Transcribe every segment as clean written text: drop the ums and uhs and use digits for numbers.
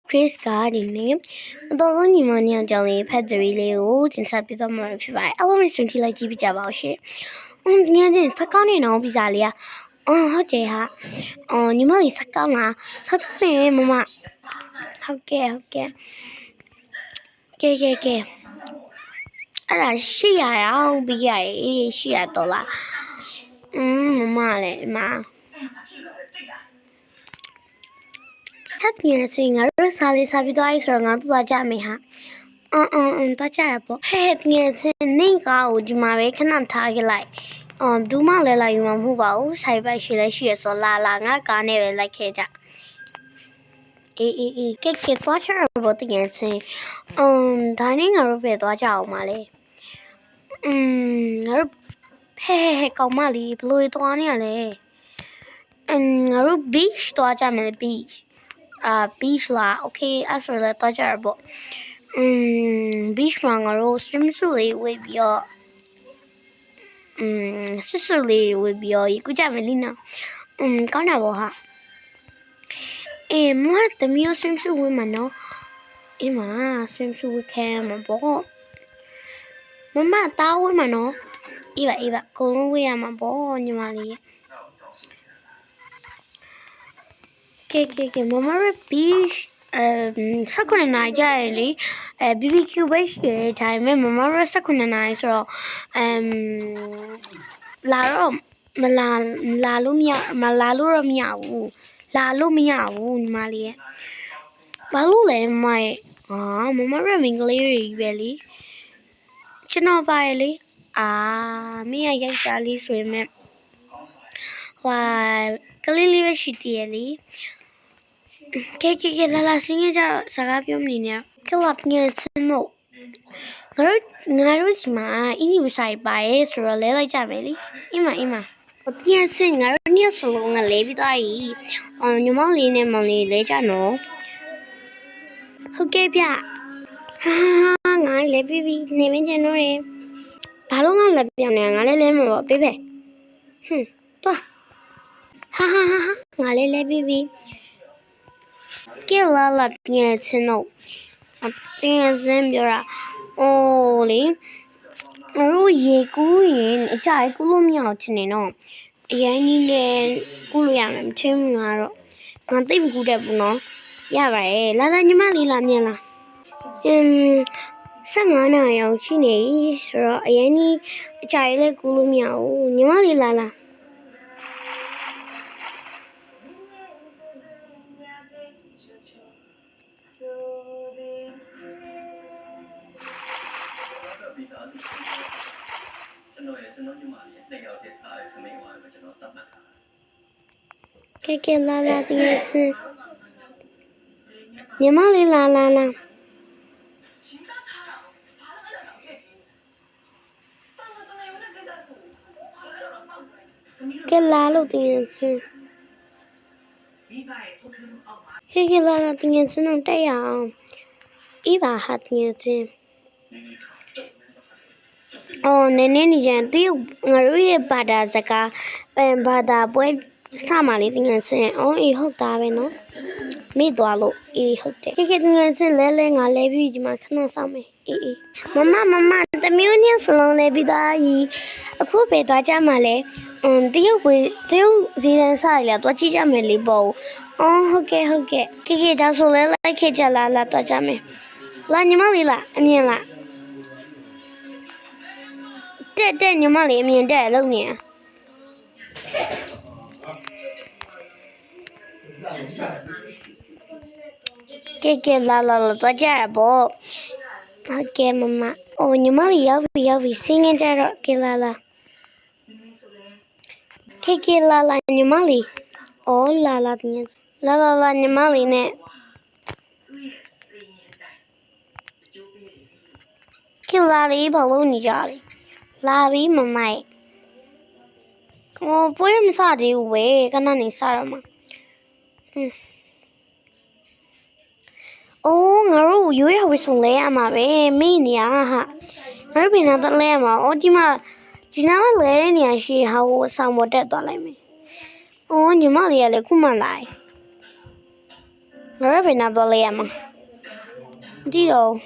Chris ကဒီနေ့အတော်ဆုံးညီမညောင်ကြောင့်လေးဖက်ဒရီလေးကိုတင်ဆက်ပြသွားမှာဖြစ်ပါတယ်။အားလုံးဆွေးနွေးလိုက်ကြည့်ပြကြပါဦးရှင်။ညချင်းစကောင်းနေတော့ပြစားလေးอ่ะဟုတ်တယ်ဟာညီမလေးစကောင်းလားစကောင်းနေမမဟုတ်ကဲ့ကဲအဲ့ဒါ800ရောက်ပြီးရရေး800ဒေါ်လာမမလည်းမHappy sing ငါတို့စားလေးစားပြီးသွားပြီဆိုတော့ငါတို့သွားကြမယ်ဟာသွားကြရပေါ့Happy sing နေကောကိုဒီမှာပဲခဏထားခဲ့လိုက်ဘူးမလဲလိုက်ယူမှာမဟုတ်ပါဘူးဆိုင်ပိုက်ရှိလဲရှိရဆိုလာငါကားနဲ့ပဲလိုက်ခဲ့ကြအေးကဲသွားကြရပေါ့တကယ်စင်ဒါနဲ့ငါတို့ပဲသွားကြအောင်ပါလေငါတို့ဟဲကောင်မလေးဘလို့သွားနေရလဲငါတို့ beach သွားကြမယ် beach beach လား okay အဲ့ဆိုလည်းသွားကြရပေါ့beach မှာငါတို့ swimsuit လေးဝတ်ပြီးတော့swimsuit လေးဝတ်ပြီးတော့ရေကူးကြမယ်လीနော်ကောင်းတာပေါ့ဟာမမတမီး swimsuit ဝတ်မှာနော်မ swimsuit ဝတ်ခံမှာပေါ့မမတားဝတ်မှာနော်အေးပါအကုန်လုံးဝတ်ရမှာပေါ့ညီမလေးကဲမမရ beach 19နာရီကြာရင်လေBBQ ပဲရှိတယ်ဒါပေမဲ့မမရ19နာရီဆိုတော့လာလို့မရဘူးညီမလေးရဲ့ဘာလို့လဲမမရမင်္ဂလေးတွေပဲလေကျွန်တော်ပါရလေမင်းရိုက်ကြလေးဆိုရင်မဲ့ကလေးလေးပဲရှိတည်ရလေကဲလာစင်းကြစကားပြောမနေနဲ့ကလပ်ငယ်စနို့ငါတို့စီမှာအင်းယူဆိုင်ပါရဲဆိုတော့လဲလိုက်ကြမယ်လေအင်းမပြန်စင်ငါတို့ညဆိုလုံးကလဲပြီးသွားပြီညီမလေးနဲ့မောင်လေးလဲကြနော်ဟုတ်ကဲ့ဗျငါလဲပြီးပြီနေမင်းကျန်တော့တယ်ဘာလို့ငါလက်ပြောင်းနေငါလဲမှာပေါ့ပေးပဲသွားငါလဲပြီးပြီကဲလာပြန်စင်တော့ပြန်စင်ပြောတာလေငါတို့ရေကူးရင်အကြိုက်ကူးလို့မရအောင်ချင်နေတော့အရင်ကြီးနဲ့ကူးလို့ရမယ်မထင်ဘူးငါသိပ်မကူးတတ်ဘူးနော်ရပါရဲ့လာညီမလေးလာမြန်လား15နာရီအောင်ရှိနေဆိုတော့အရင်ကြီးအကြိုက်လည်းကူးလို့မရဘူးညီမလေးလာကဲလာဒီစညီမလေးလာကဲလာလို့ဒီစကဲလာဒီစတော့တက်ရအောင်အေးပါဟာဒီစနည်းနေကြတီးငါတို့ရဲ့ဘာသာစကားဘာသာပွဲစမှာလေးတင်ငယ်စင်အေးဟုတ်တာပဲနော်မိသွားလို့အေးဟုတ်တယ်ကဲတင်ငယ်စင်လဲငါလဲပြီးဒီမှာခဏစောင့်မယ်အေးမမတမျိုးညစလုံးလဲပြီးသားကြီးအခုပဲသွားကြမှာလဲတရုတ်ဇီလန်စားရတော့ကြည့်ကြမယ်လေးပေါ့ဟုတ်ကဲ့ဒါဆိုလဲလိုက်ခဲ့ကြလားလာတော့ကြမယ်လာညီမလေးလားအမြင်လားတက်ညီမလေးအမြင်တက်လုံးနေကဲလာတော့ကြရပေါ့ဟုတ်ကဲ့မမညီမလေးရောက်ပြီစင်းငကြတော့ကဲလာလာညီမလေးလာပြန်လာညီမလေးနဲ့ကဲလာလေးဘာလို့နေကြလဲလာပြီးမမိုက်ပွဲမစသေးဘူးပဲခဏနေစတော့မှာငါတို့ရိုးရဝစ်ဆုံးလဲရမှာပဲမိနေရဟာငါတို့ပြင်တော့လဲရမှာဒီနားလဲတဲ့နေရာရှိဟာကိုအဆောင်ပေါ်တက်သွားလိုက်မယ်ညီမလေးကလည်းခုမှလာ Ngồi bên nào tôi làm đi đâu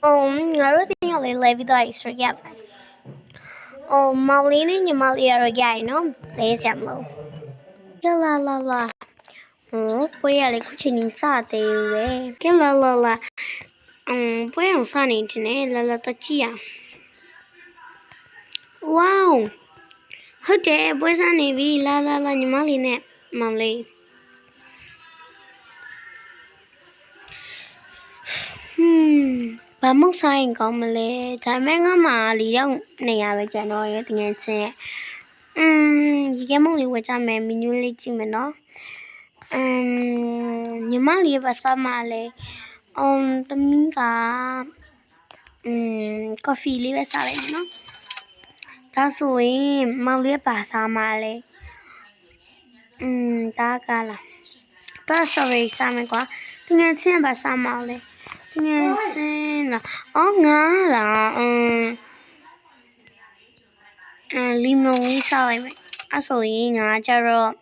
ngồi bên nhau lấy video extra gap mau lấy nhưng mà lấy rồi nó lấy chậm luôn cái la bây giờ lấy cái chuyện sao thì vậy cái la bây giờ sao này thế này la tao chi à wow hết trẻ bây giờ này vì la nhưng mà lấy nè mau lấy bà mốc sai có mà lệ tại mấy ngó mà lý đâu này à bây giờ nói thì nghe xe cái mốc lý của cha mẹ mình như lý chi mà nó nhưng mà lý và sao mà lệ tâm mình cả coffee lý và sao lệ nó ta rồi mau lý bà sao mà lệ ta cả là ta sorry sao mày quá thì nghe xe bà sao mà lệ nghe xem là ngá là limon sao vậy rồi ngá cho rồi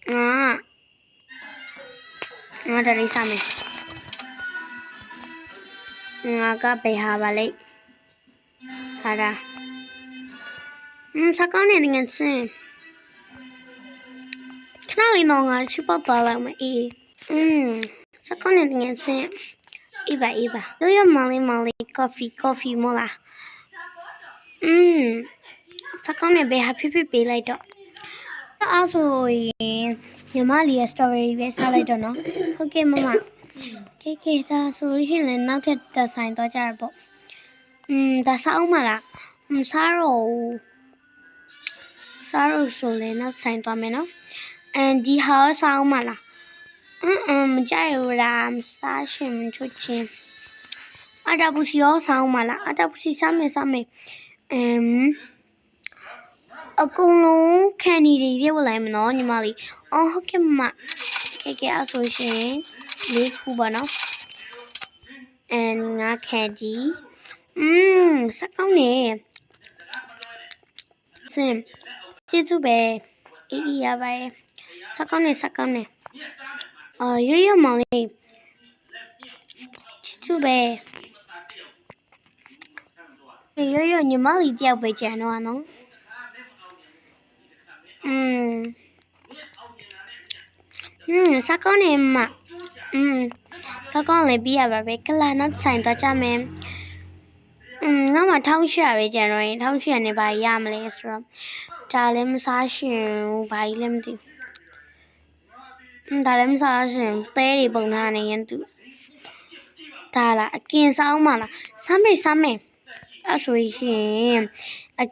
ngá dari sao mày ngá cái bể hà bà lấy thà ra sao con này nghe xem cái nào đi nó ngá chụp bao lại mà sao con này nghe xem iba yo mali coffee mola sao con này bé happy bé lại đó rồi nhà má lìa story bé sao lại đó nó ok mama cái ta solution là nào thế ta sign to chả bộ ta sao mà là sao số lên nó sign to mày nó and đi hỏi sao mà là chạy làm sao xem chút chim ada busi yo sao mà là ada busi sao mày ở cùng lúc Kenny đi đi lại mà nó nhưng mà đi cái mà cái association đi khu bà nó and ngã Kenny sắc không nè xem chị chú bé ý à vậy sắc không nè yo mà đi chị chú bé yo nhưng mà đi theo bé trẻ nó sao con em mà sao con lại bị à vậy cái là nó thành to cha mẹ nó mà thông chuyện vậy chứ rồi thông chuyện này bà yam lấy rồi cha lên sao chuyện bà lên thì ta lên sao chuyện té đi bằng hà này anh tự ta là kiên sao mà là sao mẹ rồi chuyện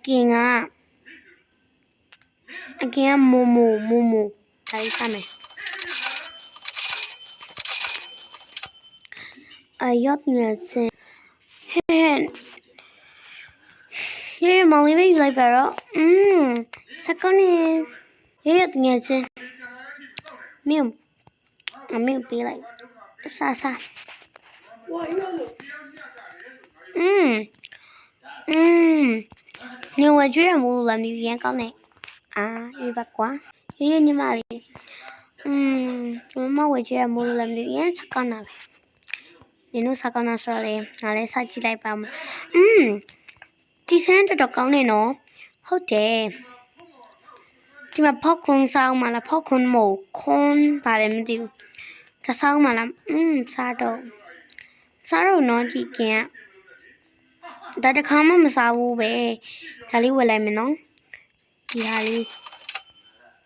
kiên mù tại sao mẹ yết người xem yết mong đi về lại đó sao con này yết người xem miêu bị lại xa nhưng mà chuyện mua làm điều gì con này đi bạc quá nhưng mà mà quay chuyện mua làm điều gì sao con nào nó sao con nào sao lại sao chỉ lại bảo đi xem cho con này nó hốt trẻ nhưng mà popcorn sao mà là popcorn màu con bà làm điều ta sao mà làm sao đâu nó chỉ kia ta đã không mà sao về ta đi về lại mình nó thì ta đi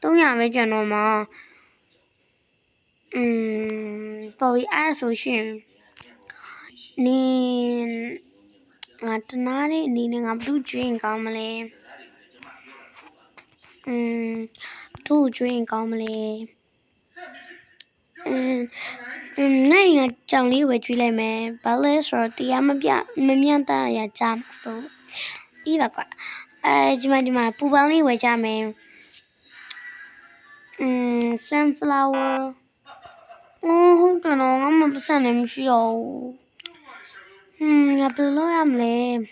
tôi nhà bây giờ nó mà tôi ai số chuyện nên nó đấy nên ngắm đủ chuyện có mà lên đủ chuyện có mà lên này là trong lý về chuyện này mẹ bảo lẽ rồi thì em mới nhận ta ya chăm số ý bà quả nhưng mà phụ bảo lý về cha mẹ sunflower không cho nó mà bữa sáng em chiều nhà bữa lâu em lên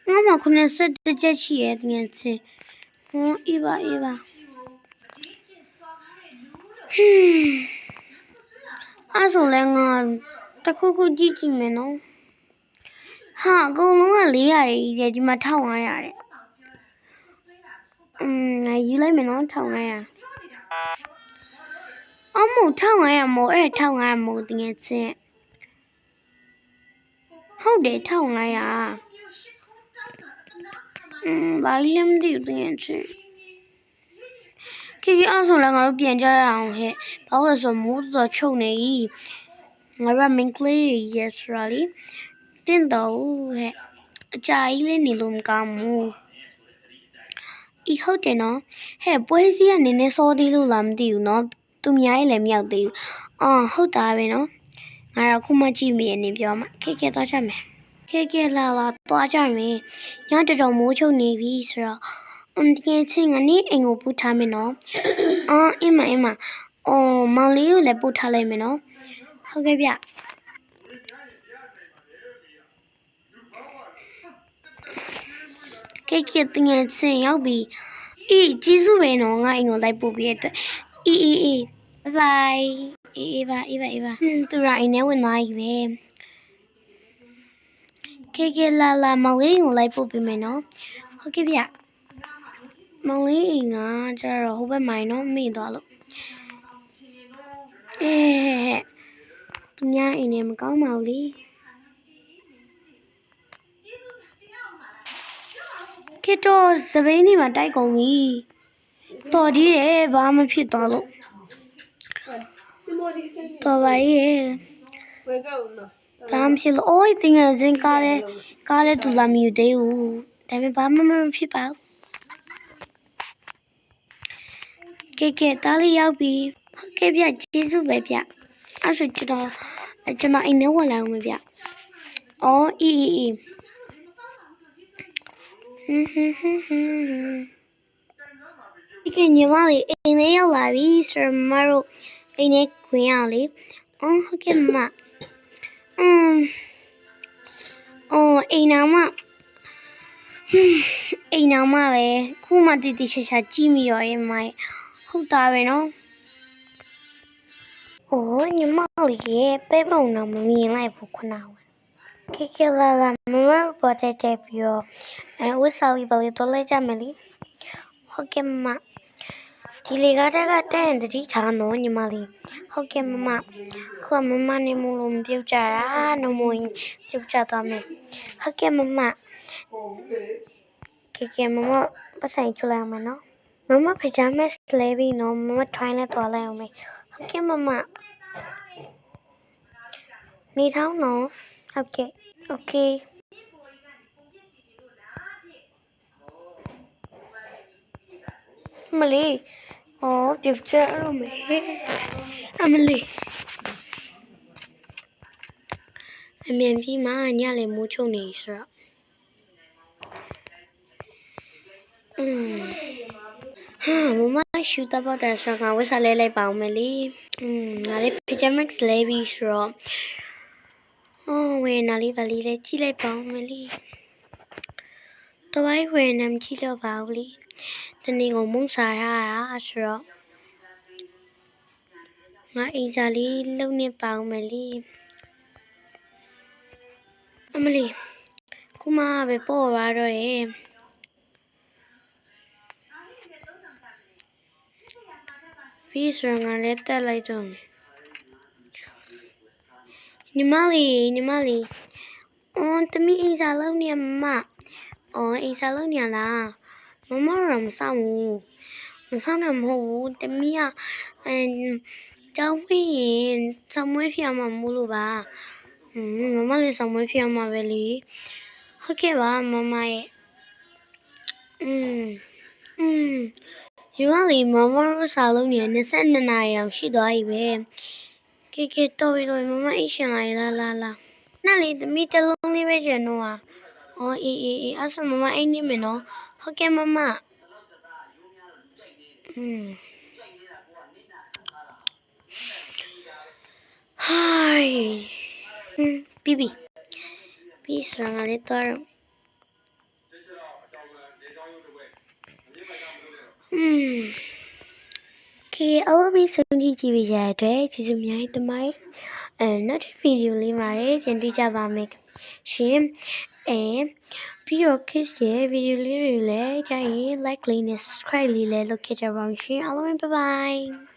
nó mà con sẽ tự chơi chuyện nghe chứ ý bà အဲ့ဆိုလဲငါတခုခုကြည့်ကြည့်မယ်နော်ဟာအကုန်လုံးက400ကြီးတယ်ဒီမှာ1500တဲ့ငါယူလိုက်မယ်နော်1500အမို့1500မို့အဲ့1500မို့တင်ငယ်ချင်းဟုတ်တယ်1500ဘာလဲမသိဘူးတင်ငယ်ချင်းခေအဲ့ဆိုလည်းငါတို့ပြန်ကြရအောင်ဟဲ့ဘာလို့လဲဆိုမိုးတော့ချုပ်နေကြီးငါတို့မင်းကလေးရဲ့စရာလီတင်းတော့ဟဲ့အကြာကြီးလေးနေလို့မကောင်းဘူးဤဟုတ်တယ်နော်ဟဲ့ပွဲစည်းကနေနေစောသေးလို့လားမသိဘူးနော်သူများကြီးလည်းမရောက်သေးဘူးအော်ဟုတ်တာပဲနော်ငါတော့ခုမှကြည့်မိနေပြောမှာခေသွားကြမယ်ခေလာသွားကြမယ်ညတော်တော်မိုးချုပ်နေပြီဆိုတော့တကယ်ချင်းငါနေအိမ်ကိုပို့ထားမယ်နော်အော်အင်းမအော်မောင်လေးကိုလည်းပို့ထားလိုက်မယ်နော်ဟုတ်ကဲ့ဗျခေတကယ်ချင်းရောက်ပြီအေးကျေးဇူးပဲနော်ငါအိမ်ကိုလိုက်ပို့ပြီးအတွက်အေးဘိုင်အေးပါသူရအိမ်ထဲဝင်သွားပြီပဲခေလာမောင်လေးကိုလိုက်ပို့ပေးမယ်နော်ဟုတ်ကဲ့ဗျမောင်လေးအိမ်ကကျတော့ဟိုဘက်မိုင်နော်မိသွားလို့သူများအိမ်နဲ့မကောင်းပါဘူးလေခေတော့စပိန်နေမှာတိုက်ကုန်ပြီတော်ကြီးတယ်ဘာမှဖြစ်သွားလို့တော်ပါရဲ့ဘာမှဖြစ်လို့အိုးတင်ငယ်ချင်းကားလဲသူလာမယူသေးဘူးဒါပေမဲ့ဘာမှမဖြစ်ပါဘူးခေတားလေးရောက်ပြီဟုတ်ကဲ့ဗျကျေးဇူးပဲဗျအဲ့ဆိုကျွန်တော်အိမ်ထဲဝင်လာအောင်မယ်ဗျအော်အေးဒီကညီမလေးအိမ်ထဲရောက်လာပြီဆိုတော့မတို့အိမ်ထဲခွင်ရအောင်လေအော်ဟုတ်ကဲ့မအော်အိမ်နာမပဲခုမှတိချာကြည့်မိရောရဲ့မဟုတ်တာပဲနော်โอ้ညီမလေးရဲ့ပဲပုံတော့မမြင်လိုက်ဘူးခုနကခေလာမမပေါ်တဲ့ပြီးတော့ဝစ်စာလီပါလေးတော့လိုက်ကြမယ်လीဟုတ်ကဲ့မဒီလေကားတက်တဲ့တတိထားနော်ညီမလေးဟုတ်ကဲ့မခုမမနေမလို့မပြုတ်ကြတာနှမင်းပြုတ်ကြသွားမယ်ဟုတ်ကဲ့မခေမပတ်ဆိုင်ချလိုက်အောင်နော်မပဂျမ်းမက်လဲပြီးနော်မထွိုင်းလဲသွားလိုက်အောင်မယ်ဟုတ်ကဲ့မနေထောင်းနော်ဟုတ်ကဲ့โอเคမလေးပြုတ်ကြတော့မယ်အမလေးအမြန်ပြီးမှညလည်းမိုးချုံနေဆိုတော့မမရှူတာပေါ့တယ်ဆိုတော့ငါဝတ်စားလဲလိုက်ပါအောင်မယ်လေငါလေး pyjamas လဲပြီးဆိုတော့ဝယ်နာလေးပါလေးလဲကြည့်လိုက်ပါအောင်မယ်လေတော့ဝယ်နာမကြည့်တော့ပါဘူးလေတနေ့ကမုံစားရတာဆိုတော့ငါအိမ်စာလေးလုံနေပါအောင်မယ်လေအမလေးခုမှပဲပေါ်သွားတော့ရဲ့ပြီးဆိုငါလည်းတက်လိုက်တော့ညီမလေးတမီးအိမ်စာလုံနေမအိမ်စာလုံနေလားမတော့မဆောင်ဘူးမဆောင်တော့မဟုတ်ဘူးတမီးကကျောင်းဝင်ရင်ဆောင်မွေးဖျော်မှာမို့လို့ပါမလေးဆောင်မွေးဖျော်မှာပဲလေဟုတ်ကဲ့ပါမရဲ့ညီမလေးမတို့စာလုံးနေ22နာရီအောင်ရှိသွားပြီပဲခေတော့ပြီးတော့မအိတ်ရှင်လိုက်လာနားလေသမီးတလုံးလေးပဲကျန်တော့အေးအဲ့ဆိုမအိတ်နေမယ်နော်ဟုတ်ကဲ့မဟိုင်းပြီးစရငါလေးတော့ Okay အားလုံးပြီးဆုံးဖြတ်ကြည့်ပေးကြတဲ့အတွက်ကျေးဇူးအများကြီးတင်ပါတယ်နောက်တစ်ဗီဒီယိုလေးမှာပြန်တွေ့ကြပါမယ်ရှင်ပြီးတော့ kiss ရဲ့ဗီဒီယိုလေးတွေလည်းကြာရင် like လေးနဲ့ subscribe လေးလည်းလုပ်ခဲ့ကြပါဦးရှင်အားလုံး bye bye